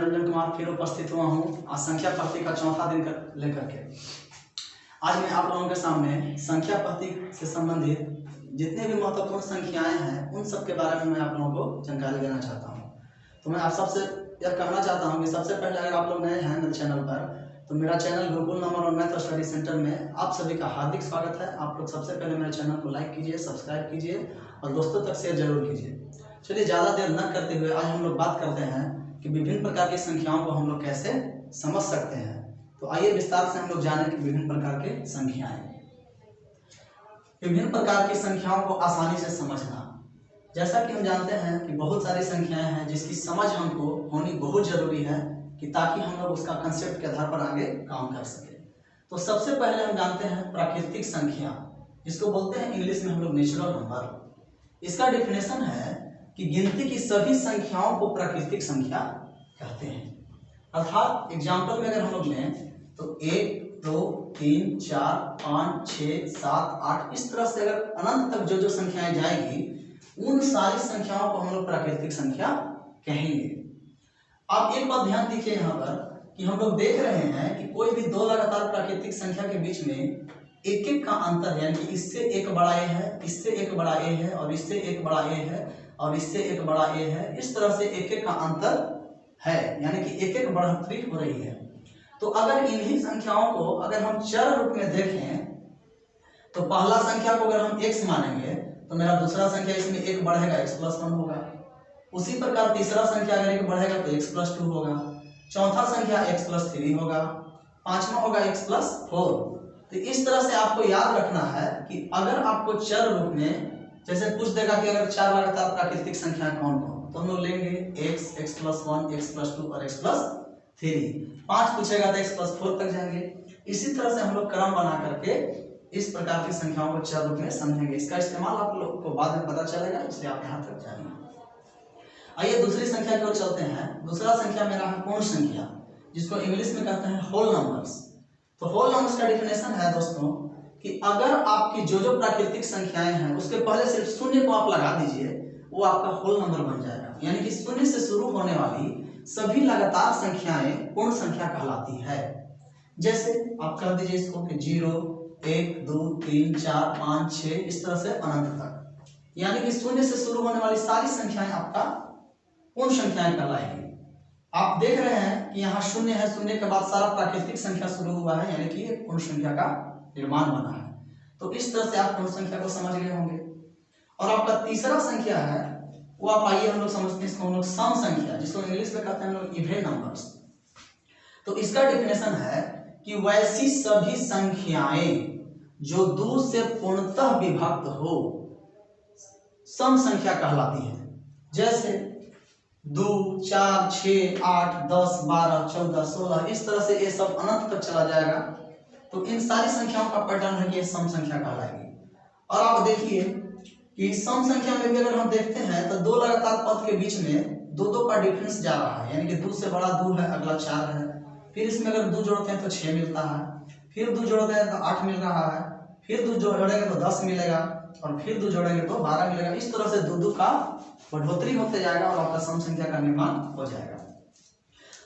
निरंजन कुमार फिर उपस्थित हुआ हूँ आज संख्या पद्धति का चौथा दिन लेकर के। आज मैं आप लोगों के सामने संख्या पद्धति से संबंधित जितने भी महत्वपूर्ण संख्याएं हैं उन सब के बारे में मैं आप लोगों को जानकारी देना चाहता हूँ। तो मैं आप सबसे यह कहना चाहता हूँ कि सबसे पहले अगर आप लोग नए हैं मेरे चैनल पर तो मेरा channel Gurukul number 1 math study centre में आप सभी का हार्दिक स्वागत है। आप लोग सबसे पहले मेरे चैनल को लाइक कीजिए, सब्सक्राइब कीजिए और दोस्तों तक शेयर जरूर कीजिए। चलिए ज़्यादा देर न करते हुए आज हम लोग बात करते हैं कि विभिन्न प्रकार की संख्याओं को हम लोग कैसे समझ सकते हैं। तो आइए विस्तार से हम लोग जानें कि विभिन्न प्रकार के संख्याएं। विभिन्न प्रकार की संख्याओं को आसानी से समझना। जैसा कि हम जानते हैं कि बहुत सारी संख्याएं हैं जिसकी समझ हमको होनी बहुत जरूरी है कि ताकि हम लोग उसका कंसेप्ट के आधार पर आगे काम कर सके। तो सबसे पहले हम जानते हैं प्राकृतिक संख्या, जिसको बोलते हैं इंग्लिश में हम लोग नेचुरल नंबर। इसका डेफिनेशन है कि गिनती की सभी संख्याओं को प्राकृतिक संख्या कहते हैं। अर्थात एग्जाम्पल में अगर हम लोग लें तो 1, 2, 3, 4, 5, 6, 7, 8 इस तरह से अगर अनंत तक जो संख्याएं जाएगी उन सारी संख्याओं को हम लोग प्राकृतिक संख्या कहेंगे। आप एक बात ध्यान दीजिए यहाँ पर कि हम लोग देख रहे हैं कि कोई भी दो लगातार प्राकृतिक संख्या के बीच में एक एक का अंतर, यानी कि इससे एक बड़ा ए है, इससे एक बड़ा ए है और इससे एक बड़ा ए है और इससे एक बड़ा ए है, इस तरह से एक एक का अंतर है, यानी कि एक एक बढ़ोतरी हो रही है। तो अगर इन्हीं संख्याओं को अगर हम चर रूप में देखें तो पहला संख्या को अगर हम x मानेंगे तो मेरा दूसरा संख्या इसमें एक बढ़ेगा, x+1 होगा। उसी प्रकार तीसरा संख्या अगर एक बढ़ेगा तो x+2 होगा, चौथा संख्या x+3 होगा, पांचवा होगा x+4। तो इस तरह से आपको याद रखना है कि अगर आपको चर रूप में जैसे पूछ देगा कि अगर चार लगातार प्राकृतिक संख्या कौन कौन, तो हम लोग लेंगे x, x+1, x+2 और x+3। 5 पूछेगा तो x+4 तक जाएंगे। इसी तरह से हम लोग क्रम बना करके इस प्रकार की संख्याओं को चर रूप में समझेंगे। इसका इस्तेमाल आप लोग को बाद में पता चलेगा, इसलिए आप यहाँ तक जानिए। आइए दूसरी संख्या की ओर चलते हैं। दूसरा संख्या मेरा है पूर्ण संख्या, जिसको इंग्लिश में कहते हैं होल नंबर्स। तो होल नंबर्स का डेफिनेशन है दोस्तों कि अगर आपकी जो प्राकृतिक संख्याएं हैं उसके पहले सिर्फ शून्य को आप लगा दीजिए, वो आपका होल नंबर बन जाएगा। यानी कि शून्य से शुरू होने वाली सभी लगातार संख्याएं पूर्ण संख्या कहलाती है। जैसे आप कह दीजिए इसको कि 0, 1, 2, 3, 4, 5, 6 इस तरह से अनंत तक, यानी कि शून्य से शुरू होने वाली सारी संख्याएं आपका पूर्ण संख्याएं कहलाएगी। आप देख रहे हैं कि यहाँ शून्य है, शून्य के बाद सारा प्राकृतिक संख्या शुरू हुआ है, यानी कि पूर्ण संख्या का निर्माण बना है। तो इस तरह से आप पूर्ण संख्या को समझ गए होंगे। और आपका तीसरा संख्या है वो आप आइए हम लोग समझते हैं, इसको हम लोग सम संख्या, जिसको इंग्लिश में कहते हैं हम लोग इवन नंबर्स। तो इसका डेफिनेशन है कि वैसी सभी संख्याएं जो 2 से पूर्णतः विभक्त हो सम संख्या कहलाती है। जैसे 2, 4, 6, 8, 10, 12, 14, 16 इस तरह से ये सब अनंत तक चला जाएगा। तो इन सारी संख्याओं का पैटर्न है कि ये सम संख्या कहलाएगी। और आप देखिए कि सम संख्या में भी अगर हम देखते हैं तो दो लगातार पद के बीच में 2 का डिफरेंस जा रहा है, यानी कि 2 से बड़ा 2 है, अगला 4 है। फिर इसमें अगर 2 जोड़ते हैं तो 6 मिलता है, फिर 2 जोड़ते हैं तो 8 मिल रहा है, फिर 2 जोड़ेंगे तो 10 मिलेगा और फिर 2 जोड़ेंगे तो 12 मिलेगा। इस तरह से 2 का बढ़ोतरी होते जाएगा और आपका सम संख्या का निर्माण हो जाएगा।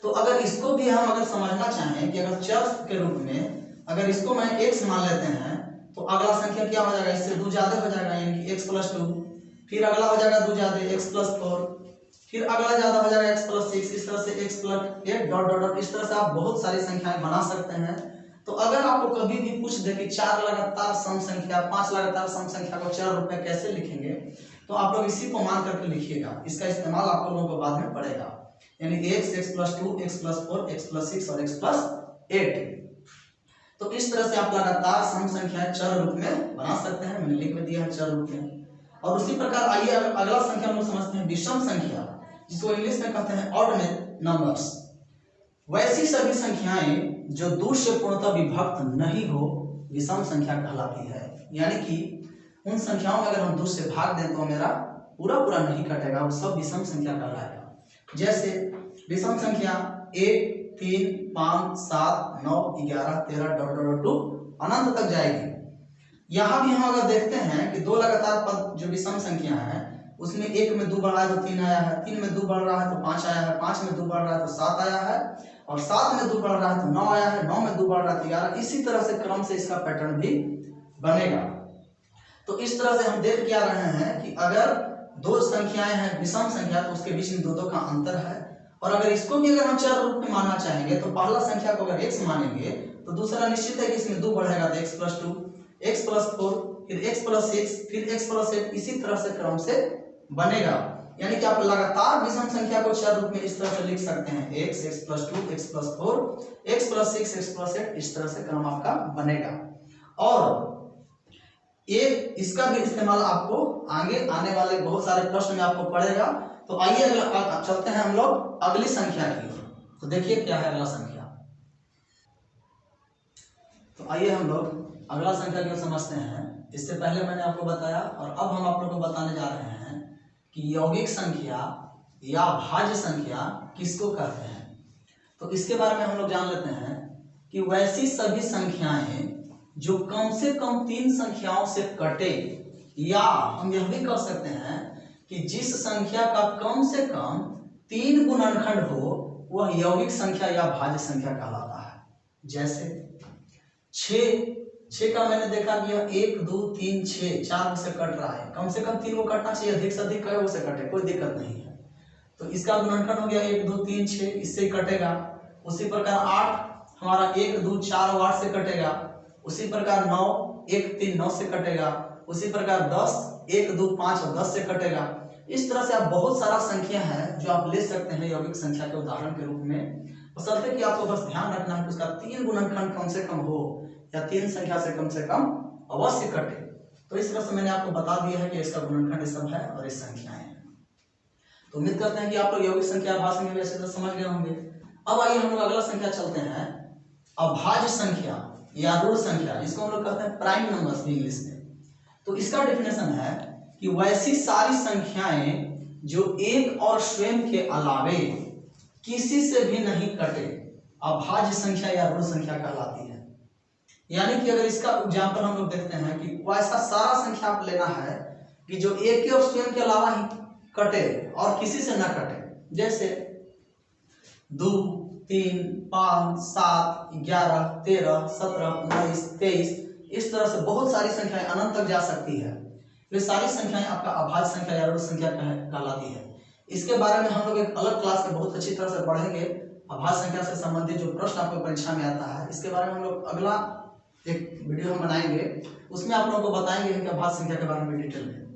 तो अगर इसको भी हम अगर समझना चाहें कि अगर चर के रूप में अगर इसको मैं x मान लेते हैं तो अगला संख्या क्या हो जाएगा, इससे 2 ज्यादा हो जाएगा, यानी कि x+2। फिर अगला हो जाएगा 2 ज्यादा x+4, फिर अगला ज्यादा हो जाएगा x+6, इस तरह से x+8 डॉट डॉट डॉट, इस तरह से आप बहुत सारी संख्याएं बना सकते हैं। तो अगर आपको कभी भी पूछ दे कि 4 लगातार सम संख्या, 5 लगातार सम संख्या को चर रूप में कैसे लिखेंगे, तो आप लोग इसी को मान करके लिखिएगा। इसका इस्तेमाल आप लोगों को बाद में पड़ेगा, यानी x, x+2, x+4, x+6 और x+8। तो इस तरह से आप लगातार सम संख्याएं चर रूप में बना सकते हैं। मैंने लिख में दिया है चर रूप में। और उसी प्रकार आइए अगला संख्या हम लोग समझते हैं विषम संख्या, जिसको इंग्लिश में कहते हैं ऑड नंबर्स। वैसी सभी संख्याएं जो 2 से पूर्णतः विभक्त नहीं हो विषम संख्या कहलाती है। यानी कि उन संख्याओं में अगर हम 2 से भाग दें तो मेरा पूरा नहीं कटेगा, वो सब विषम संख्या कहलाएगा। जैसे विषम संख्या 1, 3, 5, 7, 9, 11, 13 डॉट डॉट टू अनंत तक जाएगी। यहाँ भी हम अगर देखते हैं कि 2 लगातार पद जो विषम संख्या है उसमें 1 में 2 बढ़ रहा है तो 3 आया है, 3 में 2 बढ़ रहा है तो 5 आया है, 5 में 2 बढ़ रहा है तो 7 आया है, और 7 में 2 बढ़ रहा है तो 9 आया है, 9 में 2 बढ़ रहा है तो 11। इसी तरह से क्रम से इसका पैटर्न भी बनेगा। तो इस तरह से हम देख क्या रहे हैं कि अगर दो संख्याएं हैं विषम संख्या तो उसके बीच में दो का अंतर है, और अगर इसको भी अगर हम चर रूप में मानना चाहेंगे तो पहला संख्या को अगर x मानेंगे तो दूसरा निश्चित है कि इसमें 2 बढ़ेगा तो x + 2, x + 4, फिर x + 6, फिर x + 8, इसी तरह से क्रम से बनेगा। यानी कि आप लगातार विषम संख्या को चर रूप में इस तरह से लिख सकते हैं, x, x + 2, x + 4, x + 6, x + 8, इस तरह से क्रम आपका बनेगा। और ये इसका भी इस्तेमाल आपको आगे आने वाले बहुत सारे प्रश्न में आपको पड़ेगा। तो आइए अगला चलते हैं हम लोग अगली संख्या की ओर। तो देखिए क्या है अगला संख्या। तो आइए हम लोग अगला संख्या की ओर समझते हैं। इससे पहले मैंने आपको बताया और अब हम आप लोग को बताने जा रहे हैं कि यौगिक संख्या या भाज्य संख्या किसको कहते हैं। तो इसके बारे में हम लोग जान लेते हैं कि वैसी सभी संख्याएं जो कम से कम 3 संख्याओं से कटे, या हम यह भी कह सकते हैं कि जिस संख्या का कम से कम 3 गुणनखंड हो वह यौगिक संख्या या भाज्य संख्या कहलाता है। जैसे 6 का मैंने देखा कि यह 1 2 3 6 4 से कट रहा है, कम से कम 3 को कटना चाहिए, अधिक से अधिक कई से कटे कोई दिक्कत नहीं है। तो इसका गुणनखंड हो गया 1 2 3 6, इससे ही कटेगा। उसी प्रकार 8 हमारा 1 2 4 और 8 से कटेगा। उसी प्रकार 9 1 3 9 से कटेगा। उसी प्रकार 10 1 2 5 और 10 से कटेगा। इस तरह से आप बहुत सारा संख्या है जो आप ले सकते हैं यौगिक संख्या के उदाहरण के रूप में, बशर्ते कि आपको बस ध्यान रखना है कि उसका 3 गुणनखंड कम से कम हो या 3 संख्या से कम अवश्य कटे। तो इस तरह से मैंने आपको बता दिया है कि इसका गुणनखंड सब है और ये संख्याएं हैं। तो उम्मीद करते हैं कि आप लोग यौगिक संख्या भाज्य संख्या भी अच्छे से समझ गए होंगे। अब आइए हम लोग अगला संख्या चलते हैं, अभाज्य संख्या या ऋण संख्या, जिसको हम लोग कहते हैं प्राइम नंबर्स भी इंग्लिश में। तो इसका डेफिनेशन है कि वैसी सारी संख्याएं जो एक और स्वयं के अलावे किसी से भी नहीं कटे अभाज्य संख्या या ऋण संख्या कहलाती है। यानी कि अगर इसका एग्जाम्पल हम लोग देखते हैं कि वैसा सारा संख्या आप लेना है कि जो एक ही और स्वयं के अलावा ही कटे और किसी से ना कटे। जैसे 2 3 5 7 11 13 17 19 23, इस तरह से बहुत सारी संख्याएं अनंत तक जा सकती है। ये सारी संख्याएं आपका अभाज्य संख्या या ऋण संख्या कहलाती है। इसके बारे में हम लोग एक अलग क्लास में बहुत अच्छी तरह से पढ़ेंगे। अभाज्य संख्या से संबंधित जो प्रश्न आपको परीक्षा में आता है, इसके बारे में हम लोग अगला एक वीडियो हम बनाएंगे, उसमें आप लोगों को बताएंगे कि अभाज्य संख्या के बारे में डिटेल में।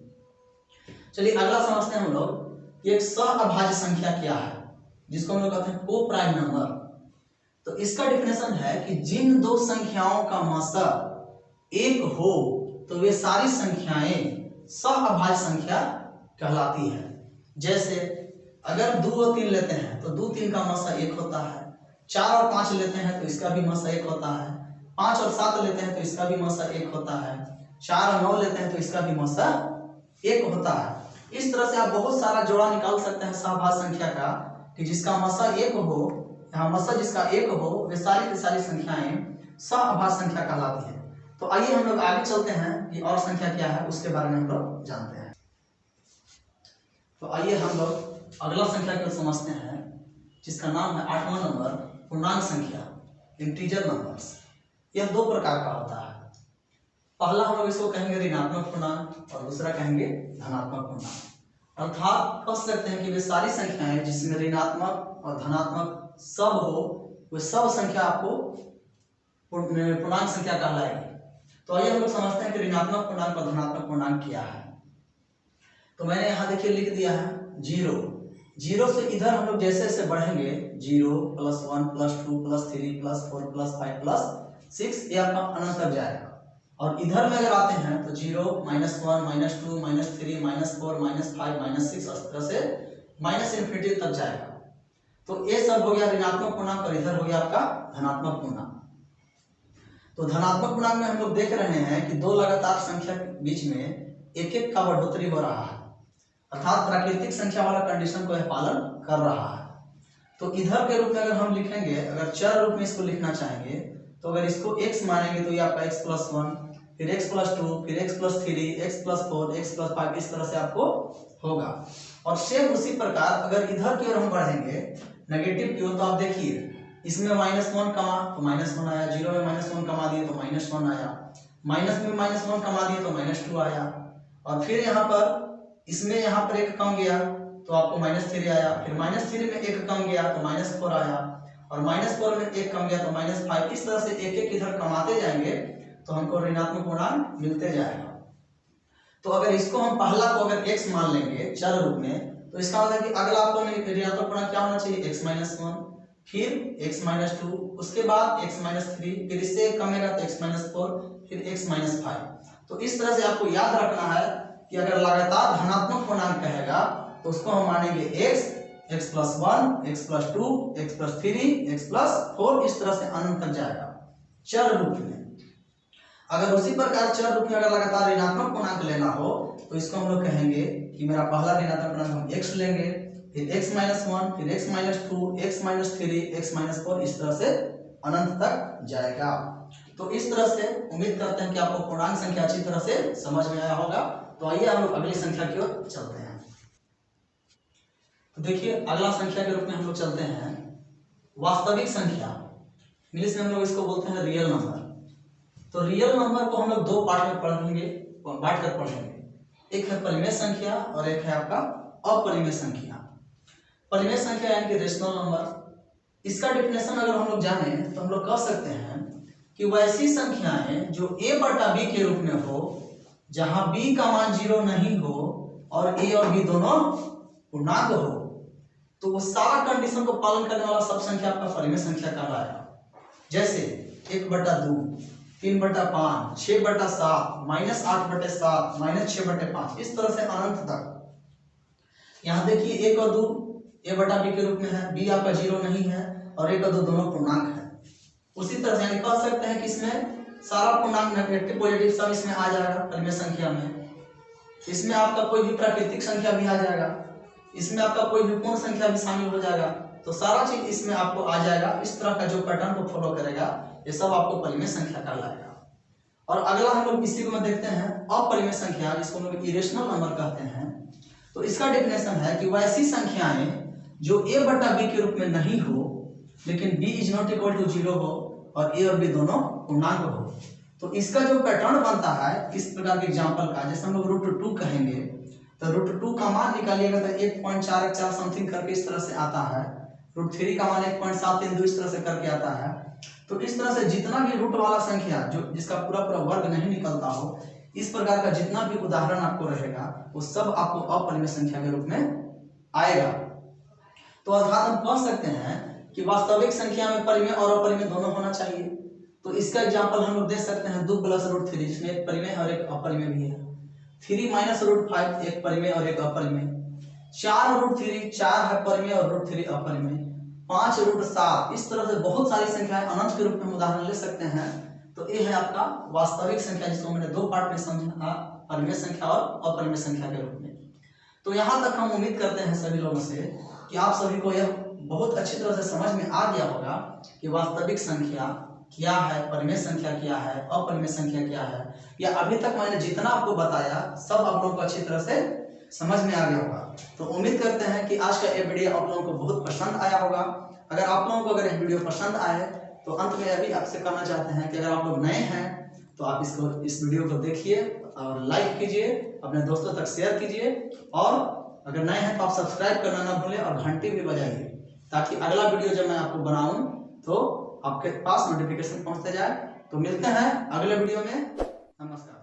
चलिए अगला समझते हैं हम लोग एक सहअभाज्य संख्या क्या है, जिसको हम लोग कहते हैं को प्राइम नंबर। तो इसका डेफिनेशन है कि जिन दो संख्याओं का मसा एक हो तो वे सारी संख्याएं सहअभाज्य संख्या कहलाती है। जैसे अगर 2 और 3 लेते हैं तो 2 3 का मसा 1 होता है, 4 और 5 लेते हैं तो इसका भी मसा 1 होता है, 5 और 7 लेते हैं तो इसका भी मसा 1 होता है, 4 और 9 लेते हैं तो इसका भी मसा 1 होता है। इस तरह से आप बहुत सारा जोड़ा निकाल सकते हैं सहअभाज्य संख्या का, कि जिसका मसा 1 हो, यहाँ मसा जिसका 1 हो, वे सारी की सारी संख्याएं सहअभाज्य संख्या कहलाती है। तो आइए हम लोग आगे चलते हैं कि और संख्या क्या है उसके बारे में हम लोग जानते हैं। तो आइए हम लोग अगला संख्या को समझते हैं, जिसका नाम है 8वां नंबर पूर्णांक संख्या, इंटीजर नंबर्स। यह 2 प्रकार का होता है। पहला हम लोग इसको कहेंगे ऋणात्मक पूर्णांक और दूसरा कहेंगे धनात्मक पूर्णांक। अर्थात कह सकते हैं कि वे सारी संख्याएं जिसमें ऋणात्मक और धनात्मक सब हो, वे सब संख्या आपको पूर्णांक संख्या कहलाएगी। तो आइए हम लोग समझते हैं कि ऋणात्मक पूर्णांक और धनात्मक पूर्णांक क्या है। तो मैंने यहाँ देखिए लिख दिया है 0। 0 से इधर हम लोग जैसे जैसे बढ़ेंगे 0 + 1 + 2 + 3 + 4 + 5 + 6, ये आपका अनंत तक जाएगा। और इधर में अगर आते हैं तो 0 - 1 - 2 - 3 - 4 - 5 - 6, इस तरह से ∞ तक जाएगा। तो ये सब हो गया ऋणात्मक पूर्णांक और इधर हो गया आपका धनात्मक पूर्णांक। तो धनात्मक पूर्णांक में हम लोग देख रहे हैं कि 2 लगातार संख्या के बीच में 1 का बढ़ोतरी हो रहा है, अर्थात प्राकृतिक संख्या वाला कंडीशन को यह पालन कर रहा है। तो इधर के रूप में अगर हम लिखेंगे, अगर चर रूप में इसको लिखना चाहेंगे तो अगर इसको x मानेंगे तो ये आपका x + 1, फिर x+2, फिर x+3, x+4, x+5, इस तरह से आपको होगा। और सेम उसी प्रकार अगर इधर की ओर हम बढ़ेंगे नेगेटिव की ओर, तो आप देखिए इसमें -1 कमा तो -1 आया, 0 में -1 कमा दिए तो -1 आया, माइनस में -1 कमा दिए तो -2 आया, और फिर यहाँ पर इसमें यहाँ पर 1 कम गया तो आपको -3 आया, फिर -3 में 1 कम गया तो -4 आया, और -4 में 1 कम गया तो -5। इस तरह से एक एक इधर कमाते जाएंगे तो हमको ऋणात्मक पूर्णांक मिलते जाएगा। तो अगर इसको हम पहला को अगर x मान लेंगे चर रूप में, तो इसका मतलब कि अगला आपको ऋणात्मक पूर्णांक क्या होना चाहिए, x-1, फिर x-2, उसके बाद x-3, फिर इससे कमेगा तो x-4, फिर x-5। तो इस तरह से आपको याद रखना है कि अगर लगातार धनात्मक पूर्णांक कहेगा तो उसको हम मानेंगे x, x+1, x+2, x+3, x+4, इस तरह से अनंत तक जाएगा चर रूप में। अगर उसी प्रकार चर रूप में अगर लगातार ऋणात्मक पूर्णांक लेना हो तो इसको हम लोग कहेंगे कि मेरा पहला ऋणात्मक पूर्णांक हम x लेंगे, फिर x-1, फिर x-2, x-3, x-4, इस तरह से अनंत तक जाएगा। तो इस तरह से उम्मीद करते हैं कि आपको पूर्णांक संख्या अच्छी तरह से समझ में आया होगा। तो आइए हम लोग अगली संख्या की ओर चलते हैं। तो देखिए अगला संख्या के रूप में हम लोग चलते हैं वास्तविक संख्या, इंग्लिश में हम लोग इसको बोलते हैं रियल नंबर। तो रियल नंबर को हम लोग दो पार्ट में पढ़ेंगे, बांट कर पढ़ेंगे। एक है परिमेय संख्या और एक है आपका अपरिमेय संख्या। परिमेय संख्या यानी कि रेशनल नंबर। इसका डेफिनेशन अगर हम लोग जाने तो हम लोग कह सकते हैं कि वैसी संख्याएं जो a बटा b के रूप में हो, जहां b का मान 0 नहीं हो और a और b दोनों पूर्णांक हो, तो वो सारा कंडीशन को पालन करने वाला सब संख्या आपका परिमेय संख्या कहलाएगा। जैसे 1/2, 3/5, 6/7, -8/7, -6/5, इस तरह से अनंत तक। यहाँ देखिए 1 और 2 a बटा b के रूप में है, b आपका 0 नहीं है और 1 और 2 दोनों पूर्णांक है। उसी तरह से यानी कह सकते हैं कि इसमें सारा पूर्णांक नेगेटिव पॉजिटिव सब इसमें आ जाएगा परिमेय संख्या में। इसमें आपका कोई भी प्राकृतिक संख्या भी आ जाएगा, इसमें आपका कोई भी पूर्ण संख्या भी शामिल हो जाएगा, तो सारा चीज इसमें आपको आ जाएगा। इस तरह का जो पैटर्न को फॉलो करेगा ये सब आपको परिमेय संख्या कहलाएगा। और अगला हम लोग इसी को देखते हैं अपरिमेय संख्या, जिसको हम लोग इरेशनल नंबर कहते हैं। तो इसका डेफिनेशन है कि वैसी संख्याएं जो a बटा b के रूप में नहीं हो लेकिन b is not equal to 0 हो और a और b दोनों पूर्णांक हो। तो इसका जो पैटर्न बनता है इस प्रकार के एग्जांपल का, जैसे हम लोग √2 कहेंगे तो √2 का मान निकालिएगा तो 1.414 समथिंग करके इस तरह से आता है। √3 का मान 1.732 इस तरह से करके आता है। तो इस तरह से जितना भी रूट वाला संख्या जो जिसका पूरा पूरा वर्ग नहीं निकलता हो, इस प्रकार का जितना भी उदाहरण आपको रहेगा वो सब आपको अपरिमेय संख्या के रूप में आएगा। तो अर्थात हम कह सकते हैं कि वास्तविक संख्या में परिमेय और अपरिमेय दोनों होना चाहिए। तो इसका एग्जांपल हम लोग दे सकते हैं 2 + √3, जिसमें एक परिमेय और एक अपरिमेय भी है। 3 - √5, एक परिमेय और एक अपरिमेय। 4 √3, 4 है परिमेय और √3 अपरिमेय। 5 √7, इस तरह से बहुत सारी संख्याएं अनंत के रूप में उदाहरण ले सकते हैं। तो ये है आपका वास्तविक संख्या, जिसको मैंने दो पार्ट में समझा, परिमेय संख्या और अपरिमेय संख्या के रूप में। तो यहाँ तक हम उम्मीद करते हैं सभी लोगों से कि आप सभी को यह बहुत अच्छी तरह से समझ में आ गया होगा कि वास्तविक संख्या क्या है, परिमेय संख्या क्या है, अपरिमेय संख्या क्या है। या अभी तक मैंने जितना आपको बताया सब आप लोगों को अच्छी तरह से समझ में आ गया होगा। तो उम्मीद करते हैं कि आज का ये वीडियो आप लोगों को बहुत पसंद आया होगा। अगर आप लोगों को अगर यह वीडियो पसंद आए तो अंत में अभी आपसे कहना चाहते हैं कि अगर आप लोग नए हैं तो आप इस वीडियो को देखिए और लाइक कीजिए, अपने दोस्तों तक शेयर कीजिए, और अगर नए हैं तो आप सब्सक्राइब करना ना भूलें और घंटी भी बजाइए, ताकि अगला वीडियो जब मैं आपको बनाऊं तो आपके पास नोटिफिकेशन पहुंचते जाए। तो मिलते हैं अगले वीडियो में। नमस्कार।